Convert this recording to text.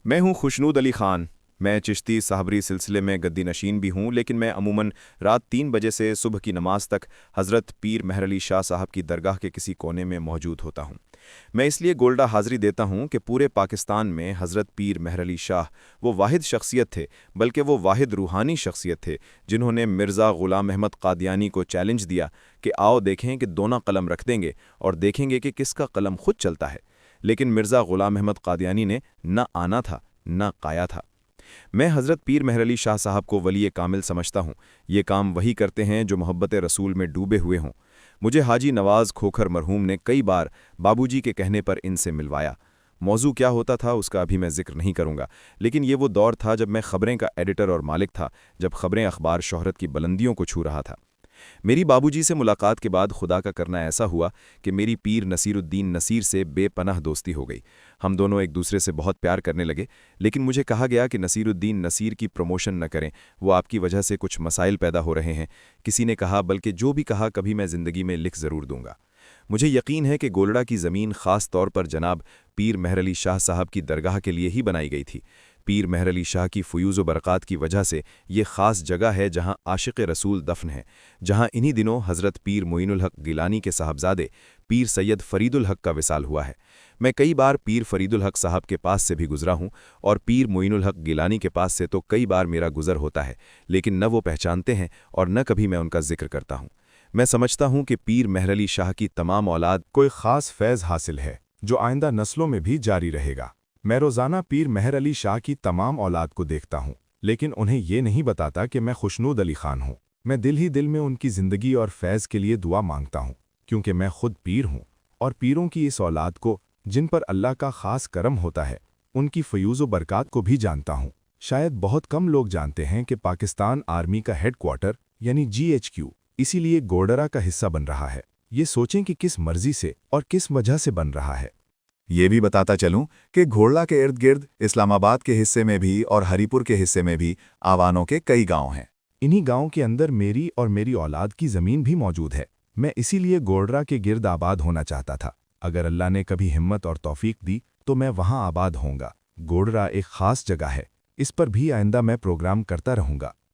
मैं हूं खुशनूद अली खान। मैं चिश्ती साहबरी सिलसिले में गद्दी नशीन भी हूं, लेकिन मैं अमूमन रात 3 बजे से सुबह की नमाज तक हज़रत पीर मेहर अली शाह साहब की दरगाह के किसी कोने में मौजूद होता हूं। मैं इसलिए गोल्डा हाज़री देता हूं कि पूरे पाकिस्तान में हज़रत पीर मेहर अली शाह वो वाहिद शख्सियत थे, बल्कि वो वाहिद रूहानी शख्सियत थे जिन्होंने मिर्ज़ा ग़ुलाम अहमद क़ादियानी को चैलेंज दिया कि आओ देखें कि दोनों कलम रख देंगे और देखेंगे कि किसका कलम खुद चलता है। लेकिन मिर्ज़ा ग़ुलाम अहमद क़ादियानी ने न आना था न काया था। मैं हज़रत पीर मेहर अली शाह साहब को वली कामिल समझता हूँ। ये काम वही करते हैं जो मोहब्बत रसूल में डूबे हुए हों। मुझे हाजी नवाज़ खोखर मरहूम ने कई बार बाबूजी के कहने पर इनसे मिलवाया। मौजू क्या होता था उसका अभी मैं जिक्र नहीं करूँगा, लेकिन ये वो दौर था जब मैं ख़बरें का एडिटर और मालिक था, जब ख़बरें अखबार शोहरत की बुलंदियों को छू रहा था। मेरी बाबूजी से मुलाकात के बाद खुदा का करना ऐसा हुआ कि मेरी पीर नसीरुद्दीन नसीर से बेपनाह दोस्ती हो गई। हम दोनों एक दूसरे से बहुत प्यार करने लगे, लेकिन मुझे कहा गया कि नसीरुद्दीन नसीर की प्रमोशन न करें, वो आपकी वजह से कुछ मसाइल पैदा हो रहे हैं। किसी ने कहा, बल्कि जो भी कहा कभी मैं ज़िंदगी में लिख ज़रूर दूंगा। मुझे यकीन है कि गोलड़ा की ज़मीन ख़ास तौर पर जनाब पीर मेहर अली शाह साहब की दरगाह के लिए ही बनाई गई थी। पीर मेहर अली शाह की फ़यूज़ व बरक़ात की वजह से ये ख़ास जगह है जहाँ आशिक़ रसूल दफन है, जहाँ इन्हीं दिनों हज़रत पीर मोइनुल हक़ गिलानी के साहबजादे पीर सैयद फ़रीदुल हक़ का विसाल हुआ है। मैं कई बार पीर फ़रीदुल हक़ साहब के पास से भी गुज़रा हूँ और पीर मोइनुल हक़ गिलानी के पास से तो कई बार मेरा गुज़र होता है, लेकिन न वो पहचानते हैं और न कभी मैं उनका जिक्र करता हूँ। मैं समझता हूँ कि पीर मेहर अली शाह की तमाम औलाद कोई ख़ास फैज़ हासिल है जो आइंदा नस्लों में भी जारी रहेगा। मैं रोज़ाना पीर मेहर अली शाह की तमाम औलाद को देखता हूँ, लेकिन उन्हें ये नहीं बताता कि मैं खुशनूद अली खान हूँ। मैं दिल ही दिल में उनकी ज़िंदगी और फैज़ के लिए दुआ मांगता हूँ, क्योंकि मैं खुद पीर हूँ और पीरों की इस औलाद को, जिन पर अल्लाह का ख़ास करम होता है, उनकी फ़यूज़ व बरक़ात को भी जानता हूँ। शायद बहुत कम लोग जानते हैं कि पाकिस्तान आर्मी का हेडक्वार्टर यानी GHQ इसीलिए गोडरा का हिस्सा बन रहा है। ये सोचें कि किस मर्जी से और किस वजह से बन रहा है। ये भी बताता चलूं कि घोड़ला के इर्द गिर्द इस्लामाबाद के हिस्से में भी और हरीपुर के हिस्से में भी आवानों के कई गांव हैं। इन्हीं गांव के अंदर मेरी और मेरी औलाद की ज़मीन भी मौजूद है। मैं इसीलिए गोडरा के गिर्द आबाद होना चाहता था। अगर अल्लाह ने कभी हिम्मत और तौफीक दी तो मैं वहाँ आबाद होऊंगा। गोडरा एक ख़ास जगह है, इस पर भी आइंदा मैं प्रोग्राम करता रहूँगा।